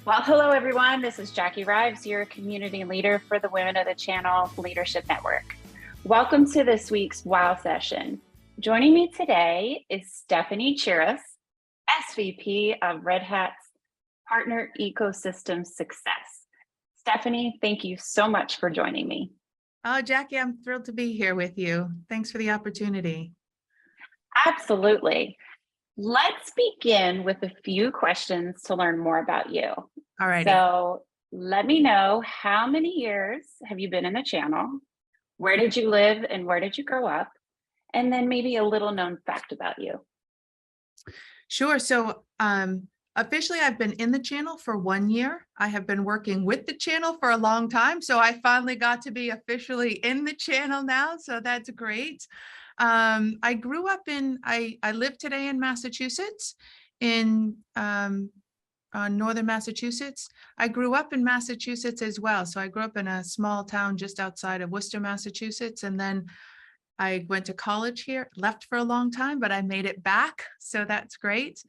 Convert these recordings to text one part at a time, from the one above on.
Well, hello everyone. This is Jackie Rives, your community leader for the Women of the Channel Leadership Network. Welcome to this week's WOW session. Joining me today is Stefanie Chiras, SVP of Red Hat's Partner Ecosystem Success. Stefanie, thank you so much for joining me. Oh, Jackie, I'm thrilled to be here with you. Thanks for the opportunity. Absolutely. Let's begin with a few questions to learn more about you. All righty. So let me know, how many years have you been in the channel? Where did you live and where did you grow up? And then maybe a little known fact about you. Sure. So officially, I've been in the channel for 1 year. I have been working with the channel for a long time. So I finally got to be officially in the channel now. So that's great. I grew up I live today in Massachusetts, in northern Massachusetts. I grew up in Massachusetts as well. So I grew up in a small town just outside of Worcester, Massachusetts. And then I went to college here, left for a long time, but I made it back. So that's great.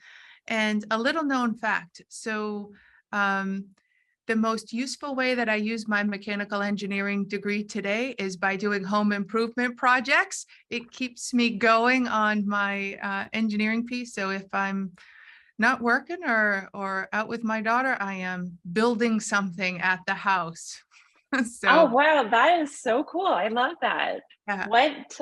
And a little known fact. So the most useful way that I use my mechanical engineering degree today is by doing home improvement projects. It keeps me going on my engineering piece. So if I'm not working or out with my daughter, I am building something at the house. Oh, wow, that is so cool. I love that. Yeah. What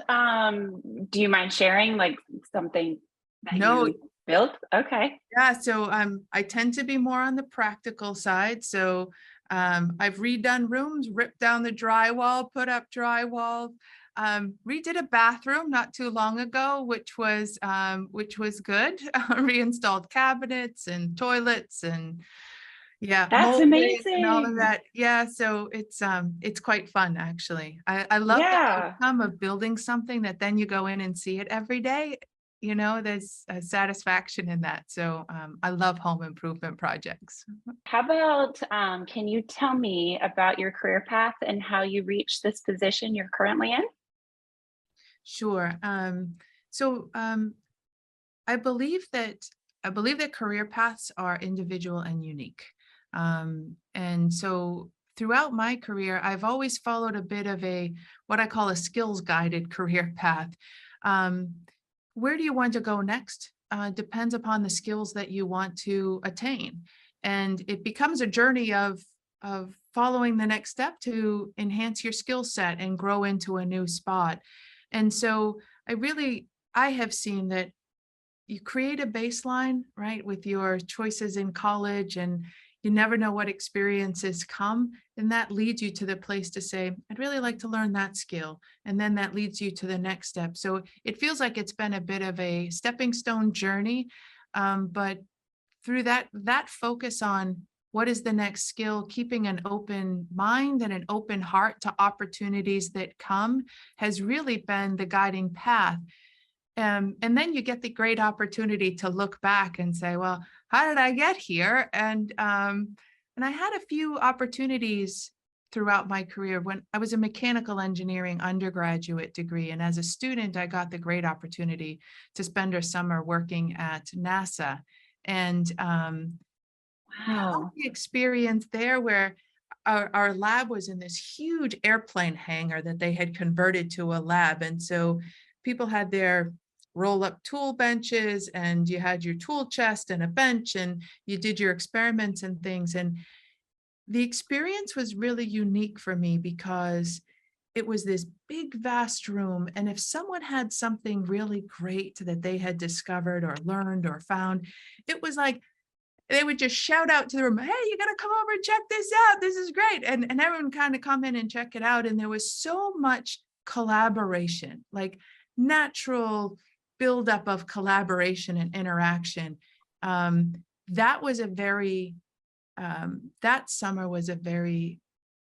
do you mind sharing, like something that No. you built? Okay. Yeah, so I tend to be more on the practical side. So I've redone rooms, ripped down the drywall, put up drywall, redid a bathroom not too long ago, which was good. Reinstalled cabinets and toilets and That's molding and all of amazing. that. Yeah, so it's quite fun actually. I love the Yeah. outcome of building something that then you go in and see it every day. There's a satisfaction in that. So I love home improvement projects. How about, can you tell me about your career path and how you reached this position you're currently in? Sure. So I believe that career paths are individual and unique. And so throughout my career, I've always followed a bit of what I call a skills guided career path. Um, where do you want to go next? Depends upon the skills that you want to attain. And it becomes a journey of following the next step to enhance your skill set and grow into a new spot. And so I have seen that you create a baseline, right, with your choices in college, and you never know what experiences come. And that leads you to the place to say, I'd really like to learn that skill. And then that leads you to the next step. So it feels like it's been a bit of a stepping stone journey. But through that focus on what is the next skill, keeping an open mind and an open heart to opportunities that come has really been the guiding path. And then you get the great opportunity to look back and say, well, how did I get here? And I had a few opportunities throughout my career. When I was a mechanical engineering undergraduate degree, and as a student, I got the great opportunity to spend a summer working at NASA. And Wow. the experience there where our lab was in this huge airplane hangar that they had converted to a lab. And so people had their roll-up tool benches, and you had your tool chest and a bench, and you did your experiments and things. And the experience was really unique for me because it was this big, vast room. And if someone had something really great that they had discovered or learned or found, it was like they would just shout out to the room, hey, you got to come over and check this out. This is great. And everyone kind of come in and check it out. And there was so much collaboration, like natural buildup of collaboration and interaction. That was that summer was a very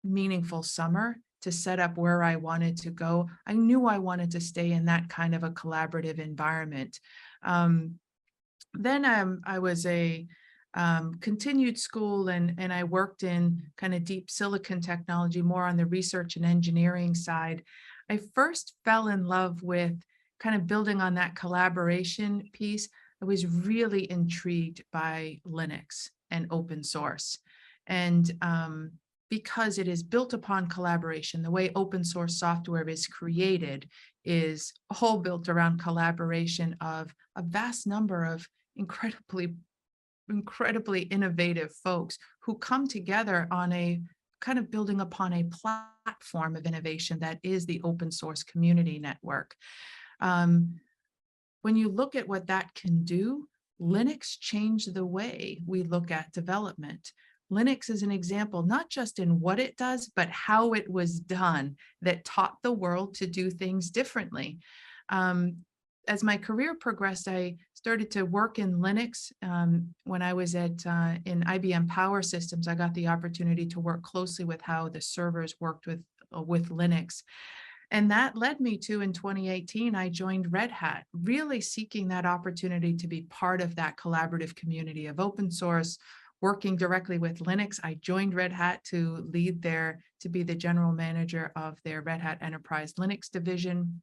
meaningful summer to set up where I wanted to go. I knew I wanted to stay in that kind of a collaborative environment. Then I was continued school, and I worked in kind of deep silicon technology, more on the research and engineering side. I first fell in love with kind of building on that collaboration piece. I was really intrigued by Linux and open source. And because it is built upon collaboration, the way open source software is created is all built around collaboration of a vast number of incredibly innovative folks who come together on a kind of building upon a platform of innovation that is the open source community network. When you look at what that can do, Linux changed the way we look at development. Linux is an example, not just in what it does, but how it was done that taught the world to do things differently. As my career progressed, I started to work in Linux. When I was in IBM Power Systems, I got the opportunity to work closely with how the servers worked with Linux. And that led me to, in 2018, I joined Red Hat, really seeking that opportunity to be part of that collaborative community of open source, working directly with Linux. I joined Red Hat to be the general manager of their Red Hat Enterprise Linux division.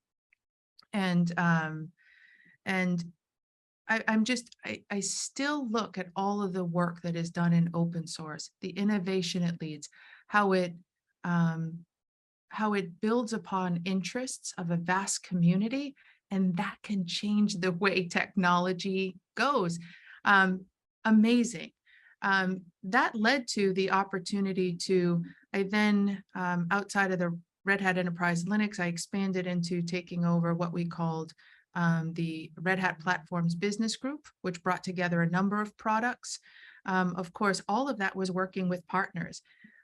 And I still look at all of the work that is done in open source, the innovation it leads, how it builds upon interests of a vast community, and that can change the way technology goes. Amazing. That led to the opportunity to, I then, outside of the Red Hat Enterprise Linux, I expanded into taking over what we called the Red Hat Platforms Business Group, which brought together a number of products. Of course, all of that was working with partners.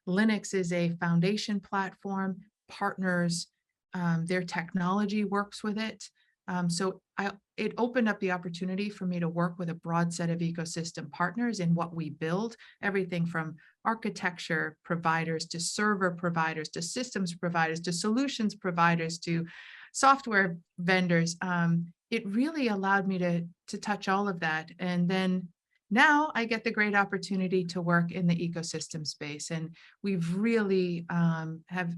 Linux is a foundation platform. Partners, their technology works with it. So it opened up the opportunity for me to work with a broad set of ecosystem partners in what we build, everything from architecture providers to server providers to systems providers to solutions providers to software vendors. It really allowed me to touch all of that. And then now I get the great opportunity to work in the ecosystem space, and we've really have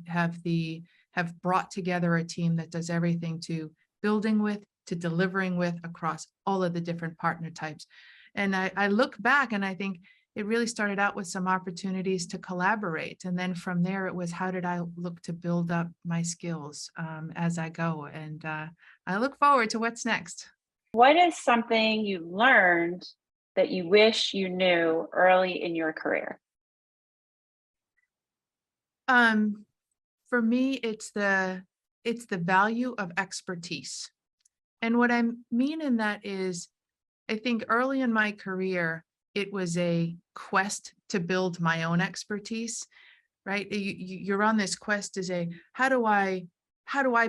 brought together a team that does everything to building with, to delivering with across all of the different partner types. And I look back and I think it really started out with some opportunities to collaborate, and then from there it was how did I look to build up my skills as I go, and I look forward to what's next. What is something you learned that you wish you knew early in your career? For me, it's the value of expertise. And what I mean in that is, I think early in my career, it was a quest to build my own expertise, right? You're on this quest to say, how do I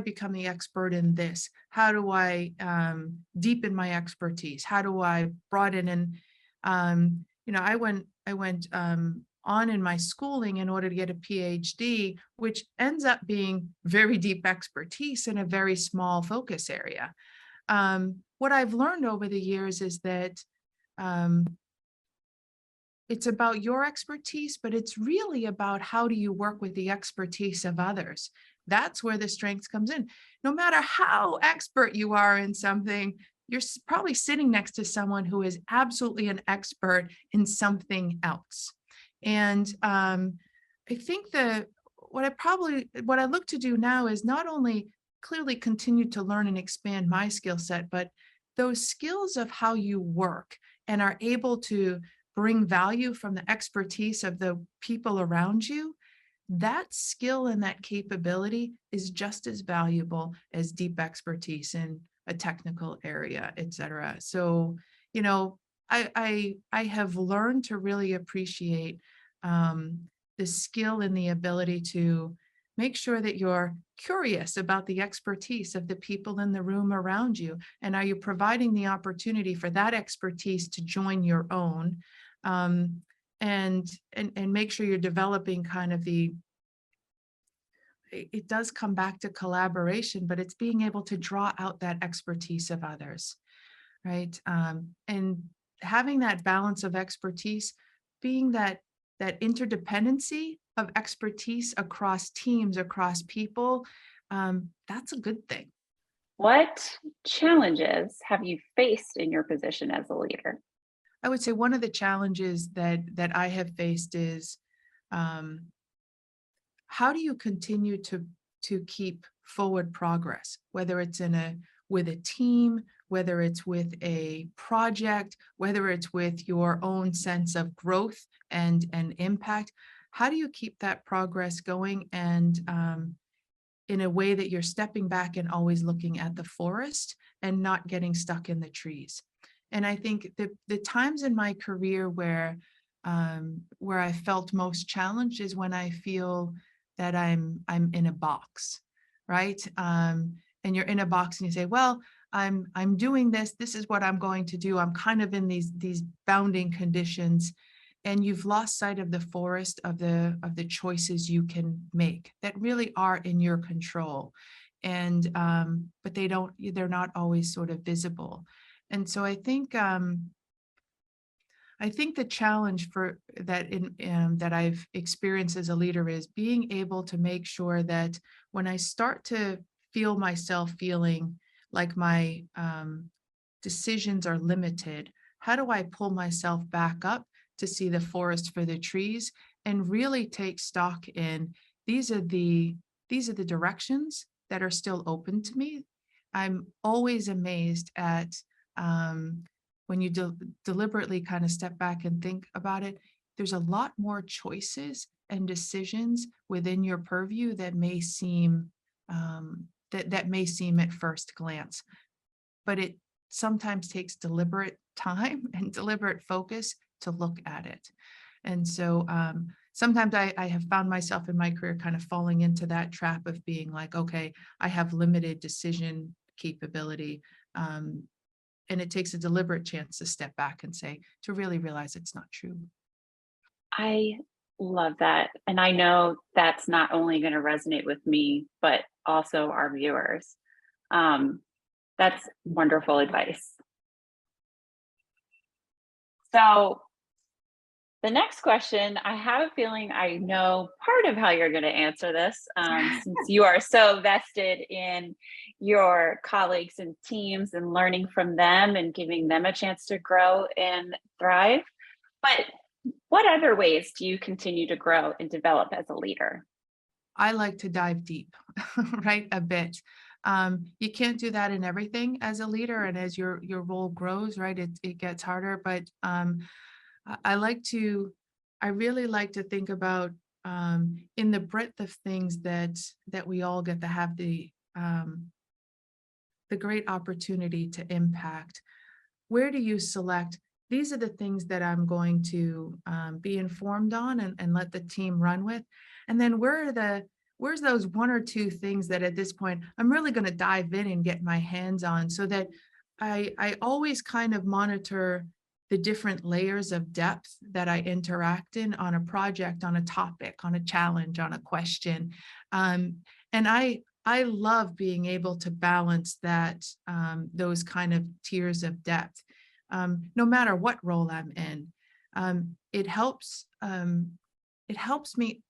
become the expert in this? How do I deepen my expertise? How do I broaden? And I went on in my schooling in order to get a PhD, which ends up being very deep expertise in a very small focus area. What I've learned over the years is that it's about your expertise, but it's really about how do you work with the expertise of others. That's where the strength comes in. No matter how expert you are in something, you're probably sitting next to someone who is absolutely an expert in something else. And I think what I look to do now is not only clearly continue to learn and expand my skill set, but those skills of how you work and are able to bring value from the expertise of the people around you, that skill and that capability is just as valuable as deep expertise in a technical area, et cetera. So, I have learned to really appreciate the skill and the ability to make sure that you're curious about the expertise of the people in the room around you. And are you providing the opportunity for that expertise to join your own? And make sure you're developing kind of it does come back to collaboration, but it's being able to draw out that expertise of others, right? And having that balance of expertise, being that interdependency of expertise across teams, across people, that's a good thing. What challenges have you faced in your position as a leader? I would say one of the challenges that I have faced is um, how do you continue to keep forward progress, whether it's with a team, whether it's with a project, whether it's with your own sense of growth and impact? How do you keep that progress going and in a way that you're stepping back and always looking at the forest and not getting stuck in the trees? And I think the times in my career where I felt most challenged is when I feel that I'm in a box, right? And you're in a box and you say, well, I'm doing this. This is what I'm going to do. I'm kind of in these bounding conditions, and you've lost sight of the forest of the choices you can make that really are in your control. And but they're not always sort of visible. And so I think the challenge for that that I've experienced as a leader is being able to make sure that when I start to feel myself feeling like my decisions are limited, how do I pull myself back up to see the forest for the trees and really take stock in these are the these are the directions that are still open to me. I'm always amazed at when you deliberately kind of step back and think about it, there's a lot more choices and decisions within your purview that may seem that may seem at first glance, but it sometimes takes deliberate time and deliberate focus to look at it. And so sometimes I have found myself in my career kind of falling into that trap of being like, okay, I have limited decision capability. And it takes a deliberate chance to step back and say, to really realize it's not true. I love that. And I know that's not only going to resonate with me, but also our viewers. Um, that's wonderful advice. So, the next question, I have a feeling I know part of how you're going to answer this, since you are so vested in your colleagues and teams and learning from them and giving them a chance to grow and thrive. But what other ways do you continue to grow and develop as a leader? I like to dive deep, right? A bit. You can't do that in everything as a leader, and as your role grows, right? It gets harder. But I like to, I really like to think about in the breadth of things that we all get to have the great opportunity to impact. Where do you select? These are the things that I'm going to be informed on and let the team run with. And then where's those one or two things that at this point I'm really going to dive in and get my hands on, so that I always kind of monitor the different layers of depth that I interact in on a project, on a topic, on a challenge, on a question. And I love being able to balance that those kind of tiers of depth, no matter what role I'm in. It helps me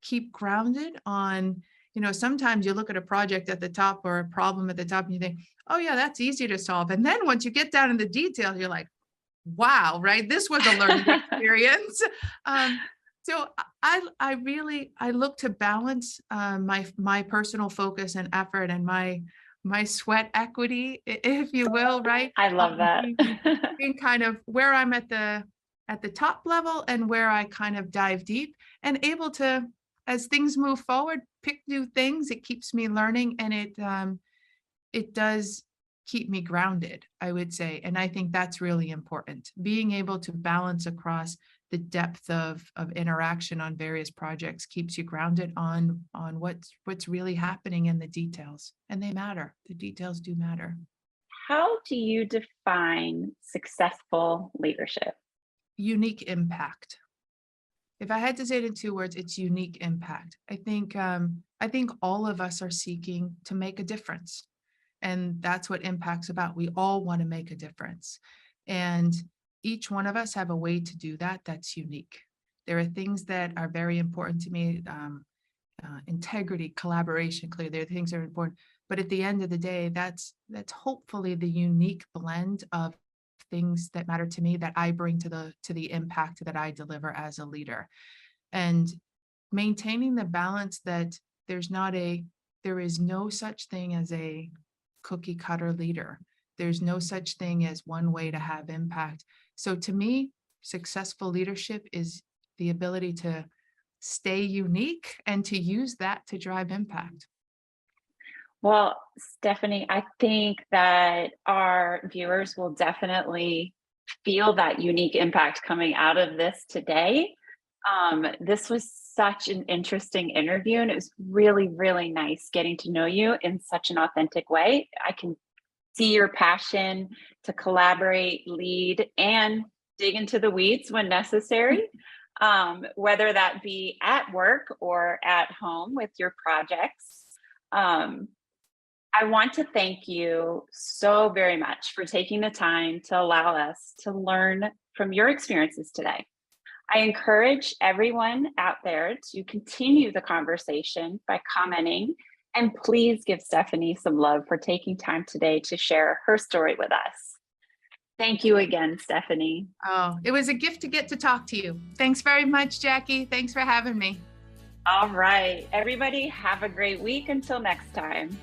keep grounded on, sometimes you look at a project at the top or a problem at the top and you think, oh yeah, that's easy to solve. And then once you get down in the detail, you're like, wow, right? This was a learning experience. So I really look to balance my personal focus and effort and my sweat equity, if you will, right? I love that. Being kind of where I'm at the top level and where I kind of dive deep and able to, as things move forward, pick new things. It keeps me learning, and it does keep me grounded, I would say. And I think that's really important. Being able to balance across the depth of interaction on various projects keeps you grounded on what's really happening in the details. And they matter. The details do matter. How do you define successful leadership? Unique impact. If I had to say it in 2 words, it's unique impact. I think all of us are seeking to make a difference. And that's what impact's about. We all want to make a difference. And each one of us have a way to do that that's unique. There are things that are very important to me, integrity, collaboration, clearly there are things that are important. But at the end of the day, that's hopefully the unique blend of things that matter to me that I bring to the impact that I deliver as a leader. and maintaining the balance that there is no such thing as a cookie cutter leader. There's no such thing as one way to have impact. So to me, successful leadership is the ability to stay unique and to use that to drive impact. Well, Stephanie, I think that our viewers will definitely feel that unique impact coming out of this today. This was such an interesting interview, and it was really, really nice getting to know you in such an authentic way. I can see your passion to collaborate, lead, and dig into the weeds when necessary, whether that be at work or at home with your projects. Um, I want to thank you so very much for taking the time to allow us to learn from your experiences today. I encourage everyone out there to continue the conversation by commenting, and please give Stefanie some love for taking time today to share her story with us. Thank you again, Stefanie. Oh, it was a gift to get to talk to you. Thanks very much, Jackie. Thanks for having me. All right, everybody, have a great week until next time.